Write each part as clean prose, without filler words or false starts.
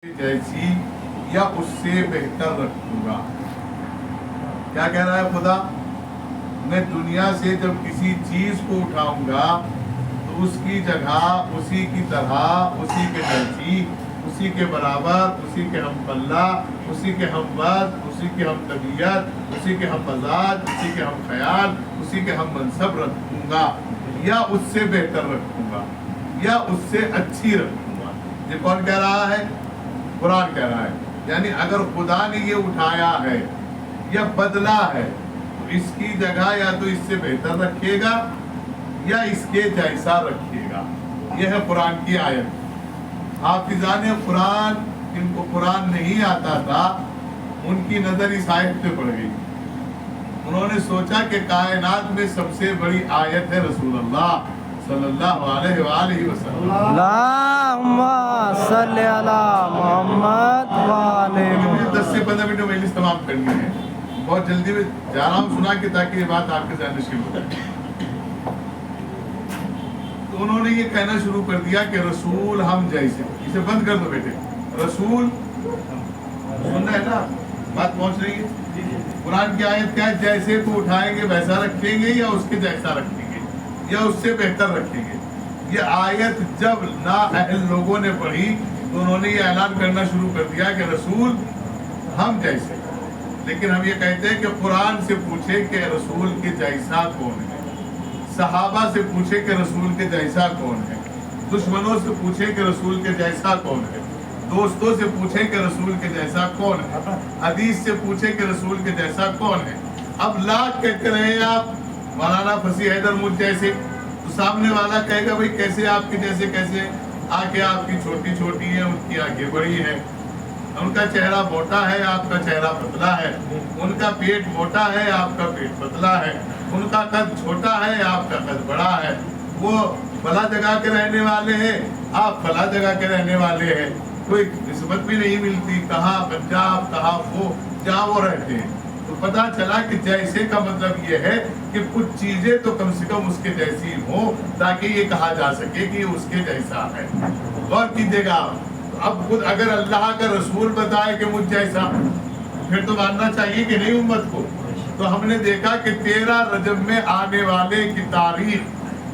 जैसी या उससे बेहतर रखूंगा। क्या कह रहा है खुदा? मैं दुनिया से जब किसी चीज को उठाऊंगा तो उसकी जगह उसी की तरह, उसी के जैसी, उसी के बराबर, उसी के हम पल्ला, उसी के हम वक्त, उसी के हम तबीयत, उसी के हम मजाज, उसी के हम ख्याल, उसी के हम मनसब रखूंगा, या उससे बेहतर रखूंगा, या उससे अच्छी रखूंगा। ये कौन कह रहा है? कुरान कह रहा है। यानी अगर खुदा ने ये उठाया है या बदला है तो इसकी जगह या तो इससे बेहतर रखिएगा या इसके जैसा रखिएगा। यह है कुरान की आयत। हाफिजान कुरान, जिनको कुरान नहीं आता था, उनकी नजर इस आयत पे पड़ गई। उन्होंने सोचा कि कायनात में सबसे बड़ी आयत है रसूलुल्लाह सल्लल्लाहु अलैहि वसल्लम। अल्लाहुम्मा सल्ली अला मुहम्मद व आले मुहम्मद। 10 से 15 मिनट में मजलिस तमाम करनी है। बहुत जल्दी में जा रहा हूँ सुना के, ताकि ये बात आपके ज़हन नशीब हो जाए। तो उन्होंने ये कहना शुरू कर दिया कि रसूल हम जैसे। इसे बंद कर दो बेटे। रसूल सुन रहे हैं ना? बात पहुंच रही है। कुरान की आयत क्या है? जैसे को उठाएंगे वैसा रखेंगे या उसके जैसा रखेंगे या उससे बेहतर रखेंगे। ये आयत जब ना अहल लोगों ने पढ़ी तो उन्होंने ये ऐलान करना शुरू कर दिया कि रसूल हम जैसे। लेकिन हम ये कहते हैं कि कुरान से पूछे कि रसूल के जैसा कौन है, सहाबा से पूछे कि रसूल के जैसा कौन है, दुश्मनों से पूछे कि रसूल के जैसा कौन है, दोस्तों से पूछे कि रसूल के जैसा कौन है, हदीस से पूछे कि रसूल के जैसा कौन है। अब लाख कहते रहे आप मौलाना फसी हैदर मुझ जैसे, तो सामने वाला कहेगा भाई कैसे आपके जैसे? कैसे? आंखें आपकी छोटी छोटी हैं, उनकी आंखें बड़ी हैं, उनका चेहरा मोटा है, आपका चेहरा पतला है, उनका पेट मोटा है, आपका पेट पतला है, उनका कद छोटा है, आपका कद बड़ा है, वो फला जगह के रहने वाले हैं, आप फला जगह के रहने वाले हैं, कोई निस्बत भी नहीं मिलती, कहाँ पंजाब, कहाँ वो, जहाँ वो रहते हैं। तो पता चला कि जैसे का मतलब ये है कि कुछ चीजें तो कम से कम उसके जैसी हो, ताकि ये कहा जा सके कि उसके जैसा है। गौर कीजिएगा। अब खुद अगर अल्लाह का रसूल बताए कि मुझ जैसा, फिर तो मानना चाहिए कि नहीं उम्मत को। तो हमने देखा कि 13 रजब में आने वाले की तारीख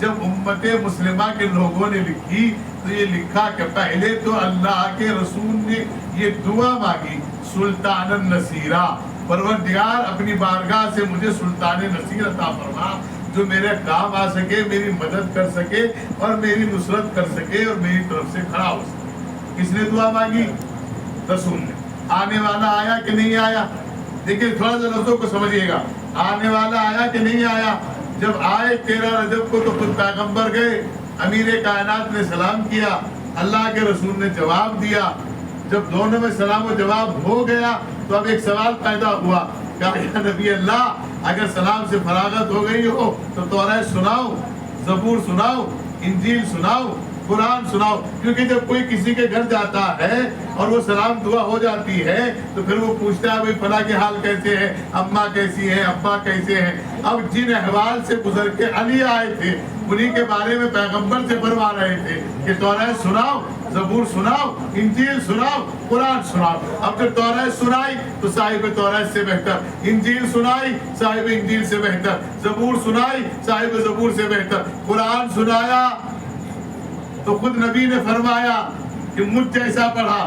जब उम्मत मुस्लिमा के लोगों ने लिखी तो ये लिखा कि पहले तो अल्लाह के रसूल ने ये दुआ मांगी, सुल्तान नसीरा, परवरदिगार अपनी बारगाह से मुझे सुल्तान नसीर अता फरमा, जो मेरे काम आ सके, मेरी मदद कर सके और मेरी नुसरत कर सके और मेरी तरफ से खड़ा हो सके। किसने दुआ मांगी? रसूल ने। आने वाला आया कि नहीं आया? देखिए थोड़ा सा लफ्जों को समझिएगा। आने वाला आया कि नहीं आया? जब आए 13 रजब को तो खुद पैगंबर गए, अमीर कायनात ने सलाम किया, अल्लाह के रसूल ने जवाब दिया। जब दोनों में सलाम व जवाब हो गया तो अब एक सवाल पैदा हुआ, क्या या नबी अल्लाह, अगर सलाम से फरागत हो गई हो तो तौरात सुनाओ, ज़बूर सुनाओ, इंजील सुनाओ, कुरान सुनाओ। क्योंकि जब कोई किसी के घर जाता है और वो सलाम दुआ हो जाती है तो फिर वो पूछता है भाई फला के हाल कैसे है, अम्मा कैसी है, अब्बा कैसे हैं। अब जिन अहवाल से गुजर के अली आए थे उन्हीं के बारे में पैगंबर से फरमा रहे थे कि तौरात सुनाओ, ज़बूर सुनाओ, इंजील सुनाओ, कुरान सुनाओ। अब जब तौरात सुनाई तो साहिब तौरात से बेहतर, इंजील सुनाई साहिब इंजील से बेहतर, ज़बूर सुनाई साहिब ज़बूर से बेहतर, कुरान सुनाया तो खुद नबी ने फरमाया कि मुझ जैसा पढ़ा,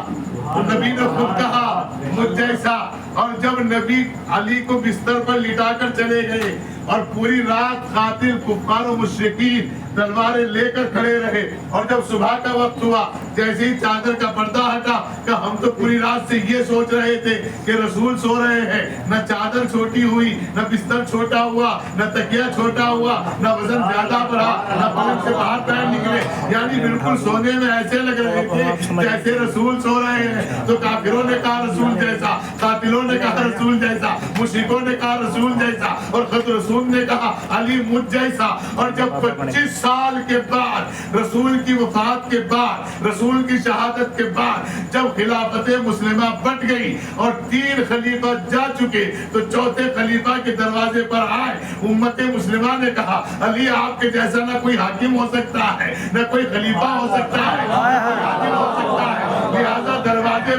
तो नबी ने खुद कहा मुझ जैसा। और जब नबी अली को बिस्तर पर लिटाकर चले गए और पूरी रात खातिर कुफ्फार और मुशरिकीन तलवारें लेकर खड़े रहे, और जब सुबह का वक्त हुआ, जैसे ही चादर का पर्दा हटा कि हम तो पूरी रात से ये सोच रहे थे कि रसूल सो रहे हैं, न चादर छोटी हुई, न बिस्तर छोटा हुआ, न तकिया छोटा हुआ, न वजन ज्यादा बढ़ा, न पलंग से बाहर पैर निकले, यानी बिल्कुल सोने में ऐसे लग रहे थे जैसे रसूल सो रहे हैं। तो काफिरों ने कहा रसूल जैसा, कातिलों ने कहा रसूल जैसा, मुशरिकों ने कहा रसूल जैसा, और खुद रसूल ने कहा अली मुझ जैसा। और जब 25 साल के बाद रसूल की वफात के बाद, रसूल की शहादत के बाद जब खिलाफत मुस्लिमा बट गई और 3 खलीफा जा चुके, तो चौथे खलीफा के दरवाजे पर आए उम्मत मुस्लिमा ने कहा अली आपके जैसा ना कोई हाकिम हो सकता है, ना कोई खलीफा हो सकता है, ना कोई हाकिम हो सकता है, लिहाजा दरवाजे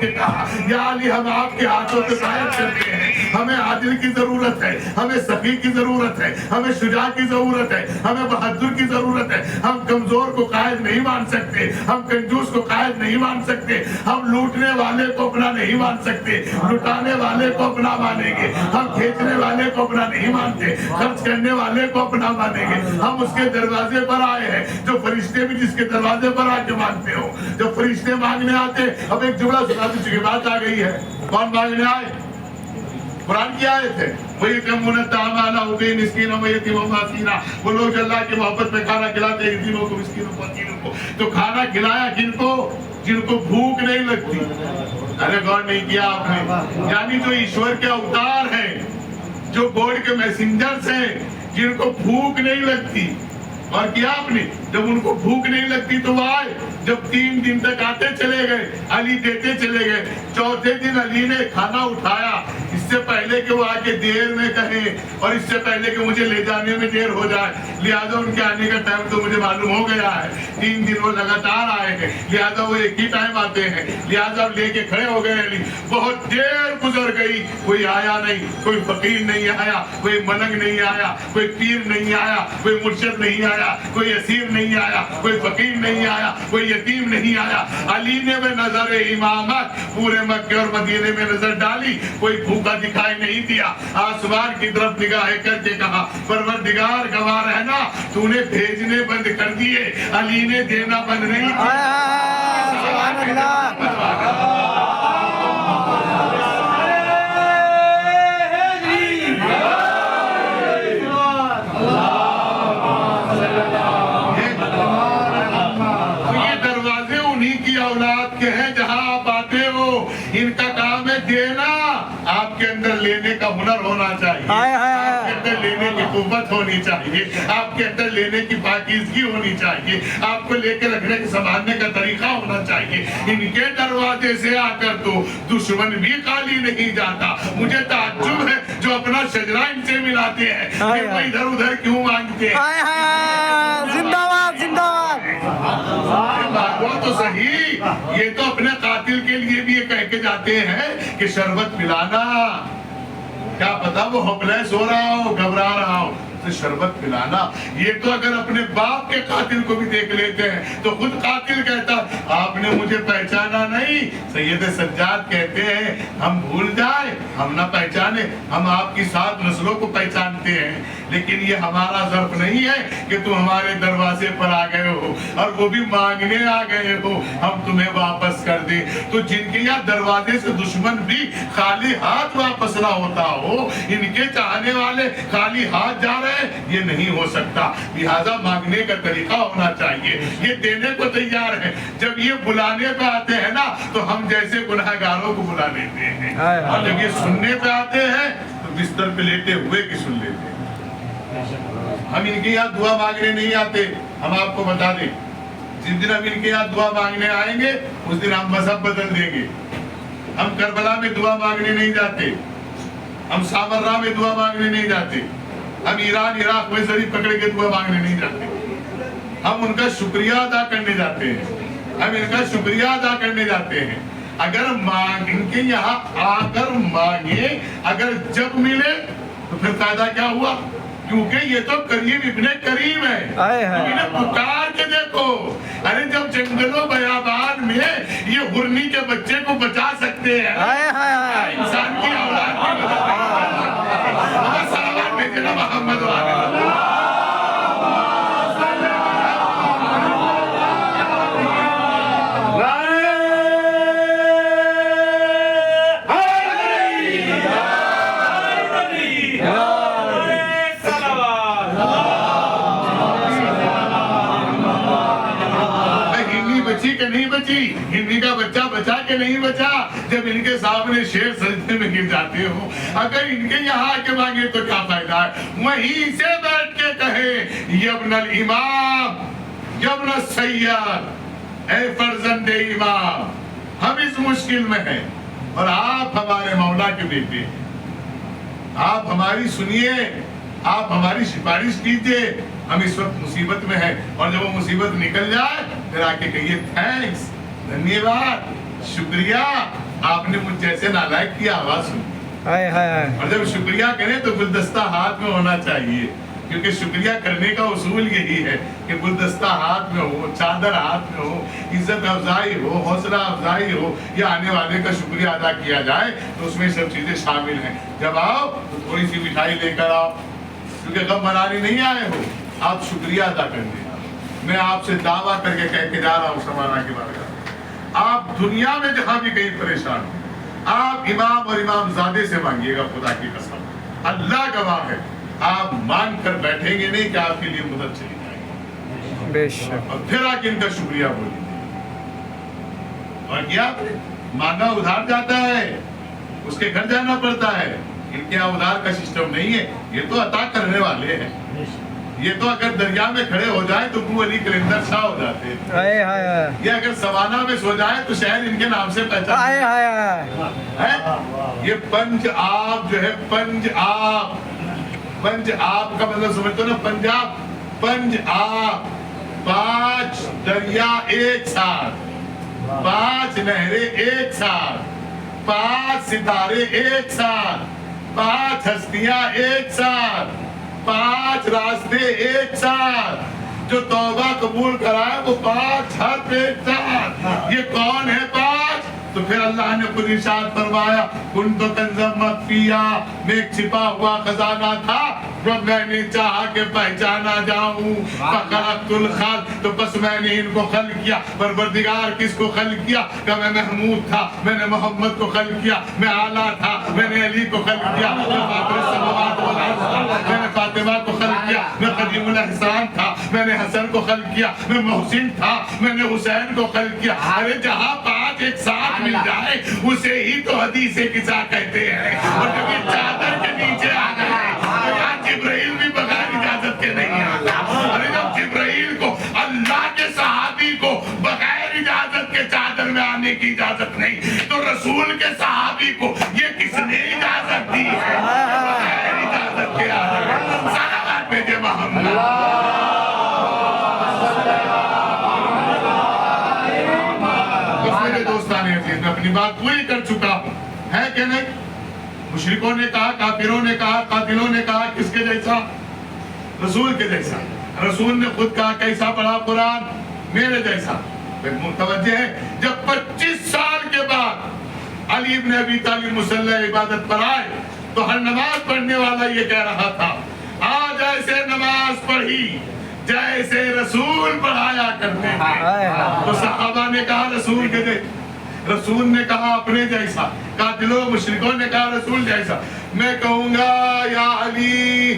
کے کہا یا علی ہم آپ کے ہاتھوں سے بیعت کرتے ہیں, ہمیں عادل کی ضرورت ہے, ہمیں سخی کی ضرورت ہے, ہمیں شجاع کی ضرورت ہے, ہمیں بہادر کی ضرورت ہے. ہم کمزور کو قائد نہیں مان سکتے, ہم کنجوس کو قائد نہیں مان سکتے, ہم لوٹنے والے کو اپنا نہیں مان سکتے, لٹانے والے کو اپنا مانیں گے, ہم کھینچنے والے کو اپنا نہیں مانتے, خرچ کرنے والے کو اپنا مانیں گے. ہم اس کے دروازے پر آئے ہیں جو فرشتے بھی جس کے دروازے پر آ کے مانتے ہو. جب فرشتے مانگنے آتے, اب ایک جملہ سنا دو چونکہ بات آ گئی ہے, کون مانگنے آئے؟ قرآن کی آیت ہے, وَيُطْعِمُونَ الطَّعَامَ عَلَىٰ حُبِّهِ مِسْكِينًا وَيَتِيمًا وَأَسِيرًا. وہ لوگ جو اللہ کی محبت میں کھانا کھلاتے ہیں یتیموں کو, مسکینوں کو, اسیروں کو. تو کھانا کھلایا کن کو؟ جن کو بھوک نہیں لگتی. ارے غور نہیں کیا آپ نے؟ یعنی جو ایشور کے اوتار ہیں, جو گوڈ کے میسنجرز ہیں, جن کو بھوک نہیں لگتی. اور کیا آپ نے, جب ان کو بھوک نہیں لگتی تو وہ آئے. جب 3 دن تک آتے چلے گئے, علی دیتے چلے گئے. چوتھے دن علی نے کھانا اٹھایا, اس سے پہلے کہ وہ آگے دیر میں کہیں اور اس سے پہلے کہ مجھے لے جانے میں دیر ہو جائے, لہٰذا ان کے آنے کا ٹائم تو مجھے معلوم ہو گیا ہے. 3 دن وہ لگاتار آئے ہیں, لہٰذا وہ ایک ہی ٹائم آتے ہیں, لہٰذا لے کے کھڑے ہو گئے علی. بہت دیر گزر گئی, کوئی آیا نہیں, کوئی فقیر نہیں آیا, کوئی ملنگ نہیں آیا, کوئی پیر نہیں آیا, کوئی مرشد نہیں آیا, کوئی اسیر نہیں آیا, کوئی فقیر نہیں آیا, کوئی یتیم نہیں آیا. علی نے میں نظر امامت پورے مکے اور مدینے میں نظر ڈالی, کوئی بھوکا دکھائی نہیں دیا. آسمان کی طرف نگاہ کر کے کہا, پروردگار گواہ رہنا, تو نے بھیجنے بند کر دیے, علی نے دینا بند نہیں کیا. سبحان اللہ. اولاد کے ہیں جہاں آپ آتے ہو, ان کا کام ہے دینا. آپ کے اندر لینے کا ہنر ہونا چاہیے, آپ کے اندر لینے کی قوت ہونی چاہیے, آپ کے اندر لینے کی پاکیزگی ہونی چاہیے, آپ کو لے کے رکھنے کے سنبھالنے کا طریقہ ہونا چاہیے. ان کے دروازے سے آ کر تو دشمن بھی خالی نہیں جاتا. مجھے تعجب ہے جو اپنا شجرہ ان سے ملاتے ہیں کہ وہ ادھر ادھر کیوں مانگتے ہیں. زندہ باد, زندہ باد. وہ تو صحیح, یہ تو اپنے قاتل کے لیے بھی یہ کہہ کے جاتے ہیں کہ شربت پلانا. کیا پتا وہ ہوپلیس ہو رہا ہو, گھبرا رہا ہو, تو شربت پلانا. یہ تو اگر اپنے باپ کے قاتل کو بھی دیکھ لیتے ہیں تو خود قاتل کہتا آپ نے مجھے پہچانا نہیں. سید سجاد کہتے ہیں ہم بھول جائیں, ہم نہ پہچانے, ہم آپ کی 7 نسلوں کو پہچانتے ہیں, لیکن یہ ہمارا ظرف نہیں ہے کہ تم ہمارے دروازے پر آ گئے ہو اور وہ بھی مانگنے آ گئے ہو, ہم تمہیں واپس کر دیں. تو جن کے یہاں دروازے سے دشمن بھی خالی ہاتھ واپس نہ ہوتا ہو, ان کے چاہنے والے خالی ہاتھ جا رہے ہیں, یہ نہیں ہو سکتا. لہذا مانگنے کا طریقہ ہونا چاہیے. یہ دینے کو تیار ہے, جب یہ بلانے پہ آتے ہیں نا تو ہم جیسے گناہگاروں کو بلا لیتے ہیں, اور جب یہ سننے پہ آتے ہیں تو بستر پہ لیٹے ہوئے کی سن لیتے ہیں. ہم ان کے یہاں دعا مانگنے نہیں آتے. ہم آپ کو بتا دیں, جس دن ہم ان کے یہاں دعا مانگنے آئیں گے اس دن ہم مذہب بدل دیں گے. ہم کربلا میں دعا مانگنے نہیں جاتے, ہم سامرا میں دعا مانگنے نہیں جاتے, ہم ایران عراق میں ضریب پکڑ کے دعا مانگنے نہیں جاتے. ہم ان کا شکریہ ادا کرنے جاتے ہیں, ہم ان کا شکریہ ادا کرنے جاتے ہیں. اگر ان کے یہاں آ کر مانگے, اگر جب ملے تو پھر فائدہ کیا ہوا, کیونکہ یہ تو کریم ابن کریم ہے. انہیں پکار کے دیکھو, ارے جب جنگلوں بیابان میں یہ ہرنی کے بچے کو بچا سکتے ہیں, انسان کی اولاد کی سلام بھیجنا محمد والے. ہندی کا بچہ بچا کے نہیں بچا, جب ان کے سامنے شیر سجدے میں گر جاتے ہو. اگر ان کے یہاں آ کے مانگے تو کیا فائدہ ہے, وہیں سے بیٹھ کے کہے یبن الامام, یبن السید, اے فرزند امام, ہم اس مشکل میں ہیں اور آپ ہمارے مولا کے بیٹے ہیں, آپ ہماری سنیے, آپ ہماری سفارش کیجئے, ہم اس وقت مصیبت میں ہیں. اور جب وہ مصیبت نکل جائے پھر آ کے کہیے تھینکس, دھنیہ واد, شکریہ, आपने मुझ जैसे नालायक की आवाज सुनी। हाय हाय हाय और जब शुक्रिया करें तो गुलदस्ता हाथ में होना चाहिए, क्योंकि शुक्रिया करने का उसूल यही है कि गुलदस्ता हाथ में हो, चादर हाथ में हो, इज्जत अफजाई हो, हौसला अफजाई हो, या आने वाले का शुक्रिया अदा किया जाए, तो उसमें सब चीजें शामिल हैं। जब आओ तो थोड़ी सी मिठाई लेकर आओ, क्योंकि गम मनाने नहीं आए हो, आप शुक्रिया अदा करने। मैं आपसे दावा करके कह के जा रहा हूँ समाना के बारे में, आप दुनिया में जहां भी कहीं परेशान हो, आप इमाम और इमामजादे से मांगिएगा, खुदा की कसम, अल्लाह गवाह है, आप मांग कर बैठेंगे नहीं कि आपके लिए मदद चली जाएगी। बेशक और फिर आके इनका शुक्रिया बोलिए। और क्या मांगा उधार जाता है, उसके घर जाना पड़ता है। इनके यहाँ उधार का सिस्टम नहीं है, ये तो अता करने वाले हैं। ये तो अगर दरिया में खड़े हो जाए तो अबू अली कलंदर शाह हो जाते हैं। हाय हाय हाय ये अगर सवाना में सो जाए तो शहर इनके नाम से पहचान हाय हाय हाय है। ये पंज आप जो है, पंज आप, पंज आप का मतलब समझते हो ना, पंजाब, पंज आप, 5 दरिया एक साथ, 5 नहरें एक साथ, 5 सितारे एक साथ, 5 हस्तियां एक साथ, 5 रास्ते एक साथ, जो तौबा कबूल कराए वो 5 हर एक साथ। ये कौन है 5? तो फिर अल्लाह ने खुद इरशाद फरमाया, कुन्तु कंज़म मख्फिया, मैं एक छिपा हुआ खजाना था, जब मैंने चाहा कि पहचाना जाऊं, फखलक़तुल खल्क़, तो बस मैंने इनको खल्क़ किया। परवरदिगार किसको खल्क़ किया? कि मैं महमूद था, मैंने मोहम्मद को खल्क़ किया, मैं आला था, मैंने अली को खल्क़ किया, मैं फातिरुस समावात वल अर्ज़, मैंने फातिमा को खल्क़ किया, मैं क़दीमुल एहसान था, मैंने हसन को खल्क़ किया, मैं मोहसिन था, मैंने हुसैन को खल्क़ किया। अरे जहाँ 5 एक साथ मिल जाए उसे ही तो हदीसे किस्सा कहते हैं। और जब ये चादर के नीचे आ गए तो यहाँ जिब्राइल भी बगैर इजाजत के नहीं आता। अरे जब जिब्राइल को, अल्लाह के सहाबी को बगैर इजाजत के चादर में आने की इजाजत नहीं, तो रसूल के सहाबी को ये किसने इजाजत दी है? बगैर इजाजत के आ गए। सलावत भेजे मोहम्मद। मैं अपनी बात पूरी कर चुका हूँ, है कि नहीं? मुशरिकों ने कहा, काफिरों ने कहा, कातिलों ने कहा, किसके जैसा? रसूल के जैसा। रसूल ने खुद कहा, कैसा पढ़ा कुरान? मेरे जैसा। मुतवज्जे है, जब 25 साल के बाद अली इब्न अबी तालिब मुसल्ला इबादत पर आए तो हर नमाज पढ़ने वाला ये कह रहा था, आज ऐसे नमाज पढ़ी जैसे रसूल पढ़ाया करते थे। तो सहाबा ने कहा रसूल के जैसा, रसूल ने कहा अपने जैसा, कातिलों मुशरिकों ने कहा रसूल जैसा। मैं कहूंगा या अली,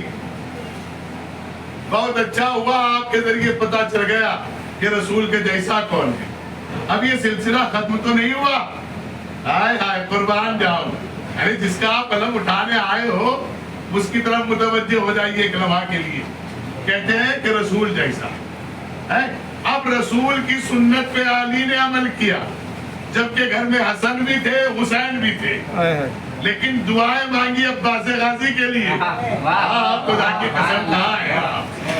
बहुत अच्छा हुआ आपके जरिए पता चल गया कि रसूल के जैसा कौन है। अब ये सिलसिला खत्म तो नहीं हुआ। हाय हाय, कुर्बान जाओ। अरे जिसका आप कलम उठाने आए हो उसकी तरफ मुतवज्जे हो जाइए एक लम्हा के लिए। कहते हैं कि रसूल जैसा है। अब रसूल की सुन्नत पे अली ने अमल किया, जबकि घर में हसन भी थे, हुसैन भी थे, लेकिन दुआएं मांगी अब्बास गाजी के लिए। आप खुदा की कसम कहाँ है?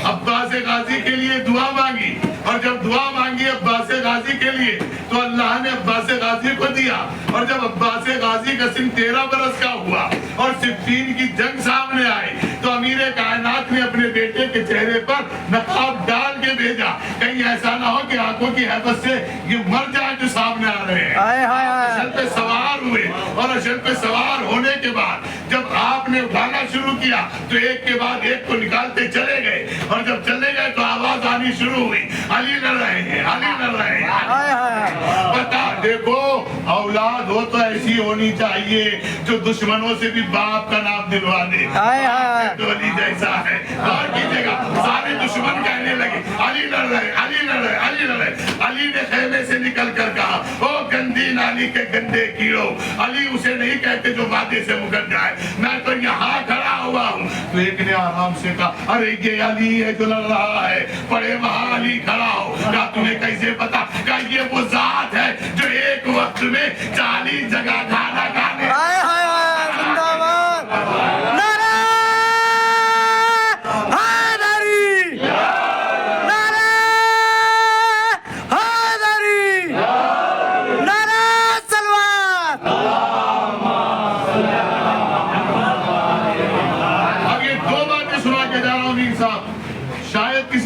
अब्बास गाजी के लिए दुआ मांगी, और जब दुआ मांगी अब्बास गाजी के लिए तो अल्लाह ने अब्बास गाजी को दिया। और जब अब्बास गाजी का सिन 13 बरस का हुआ और सिफ़ीन की जंग सामने आई तो अमीर कायनात ने अपने बेटे के चेहरे पर नकाब डाल के भेजा, कहीं ऐसा ना हो कि आंखों की हैबत से ये मर जाए जो सामने आ रहे हैं। अशल पे सवार हुए, और अशल पे सवार होने के बाद जब आपने उठाना शुरू किया तो एक के बाद एक को निकालते चले गए, और जब चले गए तो आवाज आनी शुरू हुई, अली लड़ रहे हैं, अली लड़ रहे हैं। बता देखो, औलाद हो तो ऐसी होनी चाहिए जो दुश्मनों से भी बाप का नाम दिलवा दे। तो अली जैसा है। और कीजिएगा, सारे दुश्मन कहने लगे अली लड़ रहे, अली लड़ रहे, अली लड़ रहे। अली ने खेमे से निकल कर कहा, ओ गंदी नाली के गंदे कीड़ो, अली उसे नहीं कहते जो वादे से मुकर जाए, मैं तो यहाँ खड़ा हुआ हूँ। तो एक ने आराम से कहा, अरे ये अली है जो लड़ रहा है, पड़े वहाँ अली खड़ा हो। क्या तुम्हें कैसे पता? क्या ये वो जात है जो एक वक्त में 40 जगह खाना खाने।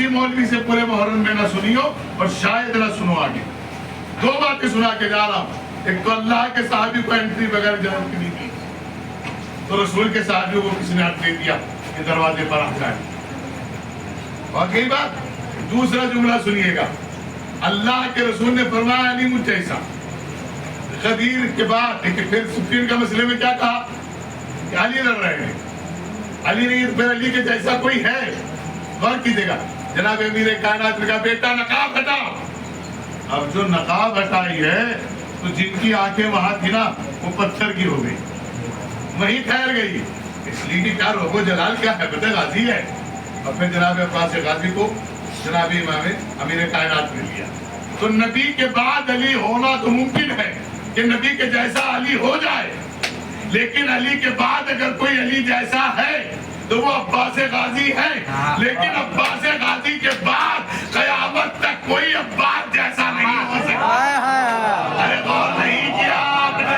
मौलवी से पूरे मुहर्रम में ना सुनी हो और शायद ना सुनो आगे। दो बातें सुना के जा रहा हूं। एक तो अल्लाह के साहबी को एंट्री बगैर जन्नत की नहीं दी, तो रसूल के साहबियों को किसी ने हक दे दिया कि दरवाजे पर आ जाए। और कई बात दूसरा जुमला सुनिएगा, अल्लाह के रसूल ने फरमाया अली मुझ जैसा। गदीर के बाद देखिए फिर सुफीन का मसले में क्या कहा कि अली लड़ रहे हैं, अली नहीं फिर अली के जैसा कोई है। गौर कीजिएगा, जनाब अमीर कायनात का बेटा नकाब हटाओ। अब जो नकाब हटाई है तो जिनकी आंखें वहां थी ना वो पत्थर की हो गई, वहीं ठहर गई। इसलिए कि क्या रोबो जलाल क्या है, बता गाजी है। और फिर जनाब अब्बास गाजी को जनाब इमाम अमीर कायनात ने लिया। तो नबी के बाद अली होना तो मुमकिन है कि नबी के जैसा अली हो जाए, लेकिन अली के बाद अगर कोई अली जैसा है तो वो अब्बास गाजी है। लेकिन अब्बास गाजी के बाद कयामत तक कोई अब्बास जैसा नहीं हो सकता। अरे गौर नहीं किया आपने,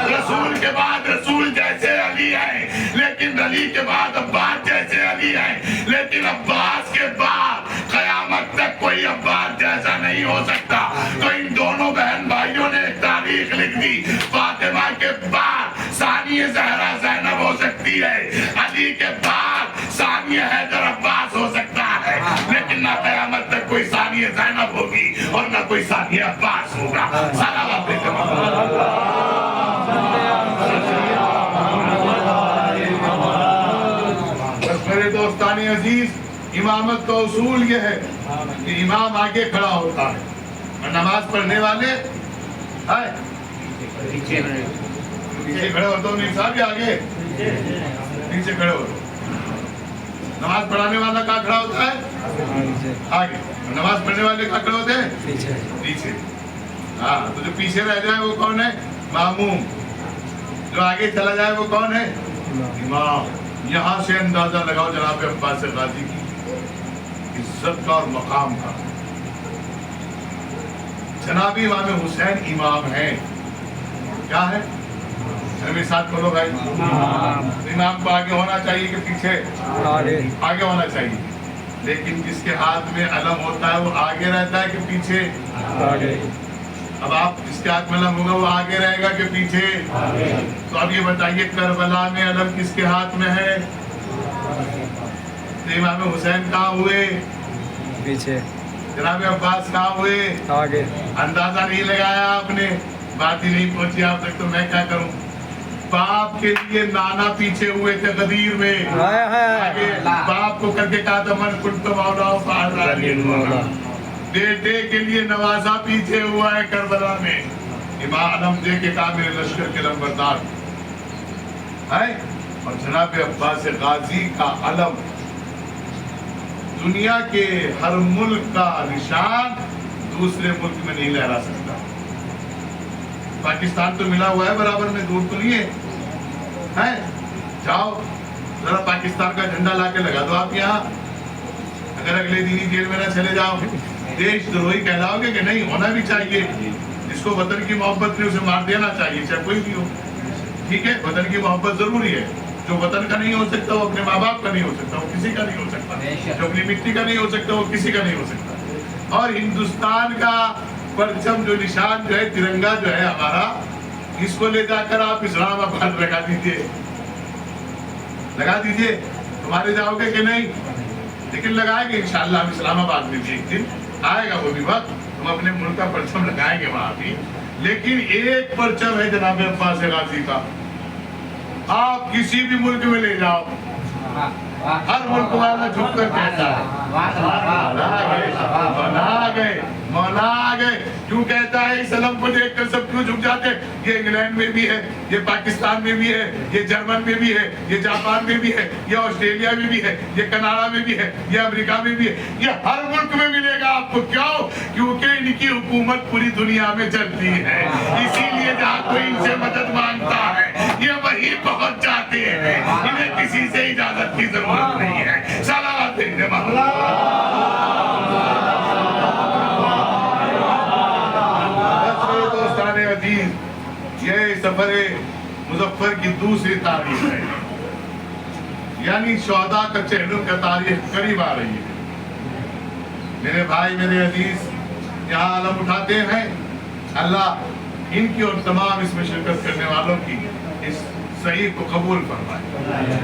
रसूल के बाद रसूल जैसे अली है, लेकिन अली के बाद अब्बास जैसे अली है, लेकिन अब्बास के बाद कयामत तक कोई अब्बास जैसा नहीं हो सकता। तो इन दोनों बहन भाइयों ने एक तारीख लिख दी, फातिमा के बाद सानिया ज़हरा ज़ैनब हो सकती है, अली के बाद सानिया हैदर अब्बास हो सकता है, लेकिन ना कयामत तक कोई सानिया ज़ैनब होगी और ना कोई सानिया अब्बास होगा। सलावत देते मेरे दोस्तानी अजीज, इमामत का उसूल ये है कि इमाम आगे खड़ा होता है और नमाज पढ़ने वाले पीछे खड़े होते हो। नहीं साहब आगे पीछे खड़े हो। नमाज पढ़ाने वाला कहाँ खड़ा होता है? आगे। नमाज पढ़ने वाले कहाँ खड़े होते हैं? पीछे। हाँ, तो जो पीछे रह जाए वो कौन है? मामूम। जो आगे चला जाए वो कौन है? इमाम। यहाँ से अंदाजा लगाओ जनाब अब्बास गाजी की इज्जत का और मकाम का। जनाब इमाम हुसैन इमाम है, क्या है? मेरे साथ बोलो भाई, इमाम को आगे होना चाहिए कि पीछे? आगे होना चाहिए। लेकिन जिसके हाथ में अलम होता है वो आगे रहता है कि पीछे? आगे। अब आप जिसके हाथ में अलम होगा वो आगे रहेगा कि पीछे? तो अब ये बताइए करबला में अलम किसके हाथ में है? तो इमाम हुसैन कहाँ हुए? पीछे। जनाब अब्बास कहाँ हुए? आगे। अंदाजा नहीं लगाया आपने, बात ही नहीं पहुंची आप तक, तो मैं क्या करूं? बाप के लिए नाना पीछे हुए थे गदीर में, आगे बाप को करके कहा था मन कुंत मौला, बेटे के लिए नवाजा पीछे हुआ है करबला में। इमाम अलम दे के कहा मेरे लश्कर के लंबरदार है। और जनाब अब्बास गाजी का अलम दुनिया के हर मुल्क का निशान दूसरे मुल्क में नहीं लहरा सकता। पाकिस्तान तो मिला हुआ है बराबर में, दूर तो नहीं है? जाओ जरा पाकिस्तान का झंडा लाके लगा दो आप यहाँ, अगर अगले दिन ही जेल में ना चले जाओ। देशद्रोही कहलाओगे कि नहीं? होना भी चाहिए। जिसको वतन की मोहब्बत नहीं उसे मार देना चाहिए, चाहे कोई भी हो। ठीक है, वतन की मोहब्बत जरूरी है। जो वतन का नहीं हो सकता वो अपने माँ बाप का नहीं हो सकता, वो किसी का नहीं हो सकता। जो अपनी मिट्टी का नहीं हो सकता वो किसी का नहीं हो सकता। और हिंदुस्तान का परचम जो निशान जो है, तिरंगा जो है हमारा, इसको ले जाकर आप इस्लामाबाद लगा दीजिए, लगा दीजिए। तुम्हारे जाओगे कि नहीं? लेकिन लगाएंगे इंशाअल्लाह हम इस्लामाबाद में भी, एक दिन आएगा वो भी वक्त, हम अपने मुल्क का परचम लगाएंगे वहां भी। लेकिन एक परचम है जनाब अब्बास गाजी का, आप किसी भी मुल्क में ले जाओ, हर मुल्क वाला झुक कर कहता है मौला आ गए। क्यों कहता है? इस अलम को देखकर सब क्यों झुक जाते? ये इंग्लैंड में भी है, ये पाकिस्तान में भी है, ये जर्मन में भी है, ये जापान में भी है, ये ऑस्ट्रेलिया में भी है, ये कनाडा में भी है, ये अमेरिका में भी है, ये हर मुल्क में मिलेगा आपको। क्यों? क्योंकि इनकी हुकूमत पूरी दुनिया में चलती है। इसीलिए जहाँ कोई इनसे मदद मांगता है ये वही पहुंच जाते हैं, इन्हें किसी से इजाजत की जरूरत नहीं है। सलावत देने ये सफर मुजफ्फर की दूसरी तारीख है, यानी शोहदा का चेहरों का तारीख करीब आ रही है। میرے بھائی میرے عزیز یہاں علم اٹھاتے ہیں. اللہ ان کی اور تمام اس میں شرکت کرنے والوں کی اس صحیح کو قبول فرمائے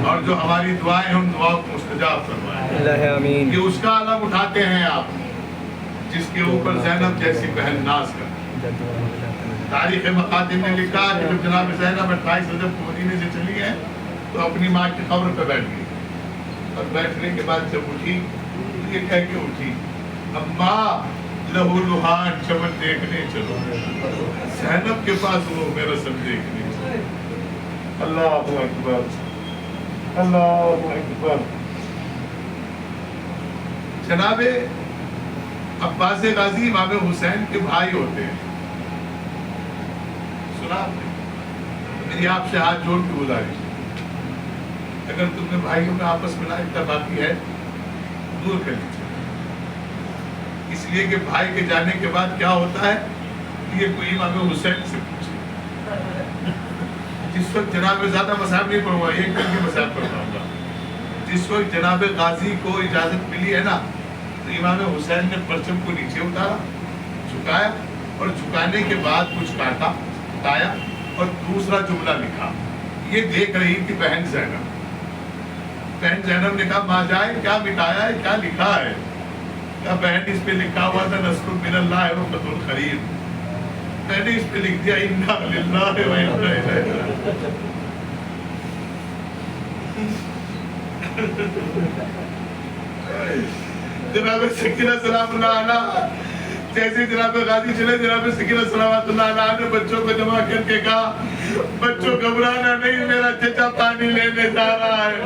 اور جو ہماری دعائیں ہیں ان دعاؤں کو مستجاب فرمائے. اللہ آمین. یہ اس کا علم اٹھاتے ہیں آپ جس کے اوپر زینب جیسی بہن ناز کرتی. تاریخ مقادم نے لکھا کہ جب جناب زینب 28 رجب کو مدینے سے چلی ہے تو اپنی ماں کی قبر پہ بیٹھ گئی اور بیٹھنے کے بعد جب اٹھی تو یہ کہہ کے اٹھی اماں لہو لہان چمن دیکھنے چلو. زینب کے پاس وہ میرا سب دیکھنے چلو. اللہ اکبر اللہ اکبر. جناب عباس غازی امام حسین کے بھائی ہوتے ہیں. سنا آپ نے؟ میری آپ سے ہاتھ جوڑ کے گزارش اگر تم نے بھائیوں میں آپس میں نا اتفاقی ہے دور کر لیجیے. اس لیے کہ بھائی کے جانے کے بعد کیا ہوتا ہے یہ کوئی امام حسین سے پوچھے. جس وقت جناب زیادہ مصاحب نہیں پڑھوں گا ایک کر کے مصاحب پڑھاؤں گا. جس وقت جناب غازی کو اجازت ملی ہے نا تو امام حسین نے پرچم کو نیچے اتارا جھکایا اور جھکانے کے بعد کچھ کاٹا بتایا اور دوسرا جملہ لکھا. یہ دیکھ رہی تھی بہن زینب. بہن زینب نے کہا ماں جائے کیا مٹایا ہے کیا لکھا ہے؟ کہا بہن اس پہ لکھا ہوا تھا نصر من اللہ و فتح قریب. میں نے اس پہ لکھ دیا انا للہ و انا الیہ راجعون. جناب سکینہ سلام اللہ علیہ جیسے جناب غازی چلے جناب سکینہ صلوات اللہ علیہ نے بچوں کو جمع کر کے کہا بچوں گھبرانا نہیں میرا چچا پانی لینے جا رہا ہے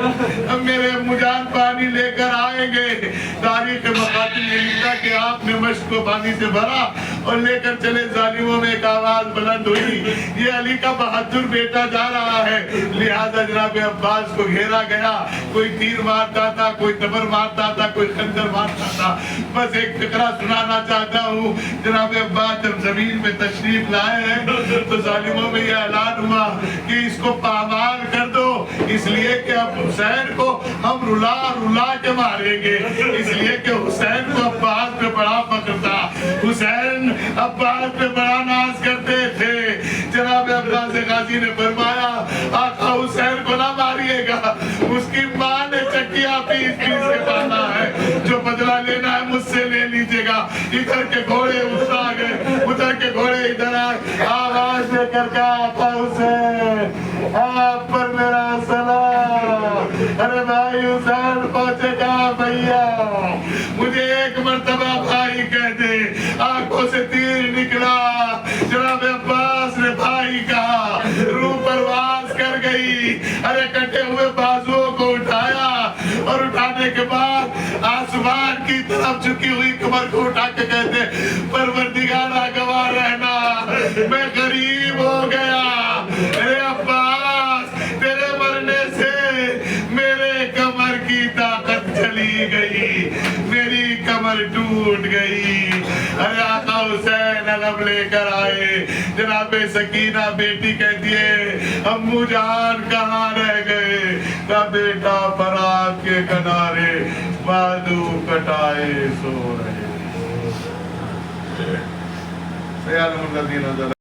اب میرے ابو جان پانی لے کر آئیں گے. تاریخ مقاتل نے لکھا کہ آپ نے مشک کو پانی سے بھرا اور لے کر چلے. ظالموں میں ایک آواز بلند ہوئی یہ علی کا بہادر بیٹا جا رہا ہے. لہذا جناب عباس کو گھیرا گیا. کوئی تیر مارتا تھا کوئی تبر مارتا تھا کوئی خنجر مارتا تھا. بس ایک فقرہ سنانا چاہتا ہوں. جناب عباس جب زمین میں تشریف لائے ہیں تو ظالموں میں یہ اعلان ہوا کہ اس کو پامال کر دو اس لیے کہ اب حسین کو ہم رلا رلا کے ماریں گے. اس لیے کہ حسین کو عباس پہ بڑا فخر تھا. حسین عباس پہ بڑا ناز کرتے تھے. جناب عباس غازی نے فرمایا آقا حسین کو نہ ماریے گا اس کی ماں نے چکیا پیس پیس کے پالا ہے جو بدلہ لینا ہے مجھ سے لے لیجئے گا. ادھر کے گھوڑے ادھر آ گئے ادھر کے گھوڑے ادھر آئے. آواز دے کر کہا آقا حسین آپ پر میرا سلام. ارے بھائی حسین پہنچے گا بھیا مجھے ایک مرتبہ بھائی کہہ دے. آنکھوں سے تیر نکلا. جناب عباس نے بھائی کہا روح پرواز کر گئی. ارے کٹے ہوئے بازوؤں کو اٹھایا اور اٹھانے کے بعد آسمان کی طرف جھکی ہوئی کمر کو اٹھا کے کہتے پروردگارا گواہ رہنا میں غریب ہو گیا. اے عباس تیرے مرنے سے میرے کمر کی طاقت چلی گئی میری کمر ٹوٹ گئی. ارے آقا حسین علم لے کر آئے. جناب سکینہ بیٹی کہتی ہے امو جان کہاں رہ گئے؟ کا بیٹا فرات کے کنارے بادو کٹائے سو رہے.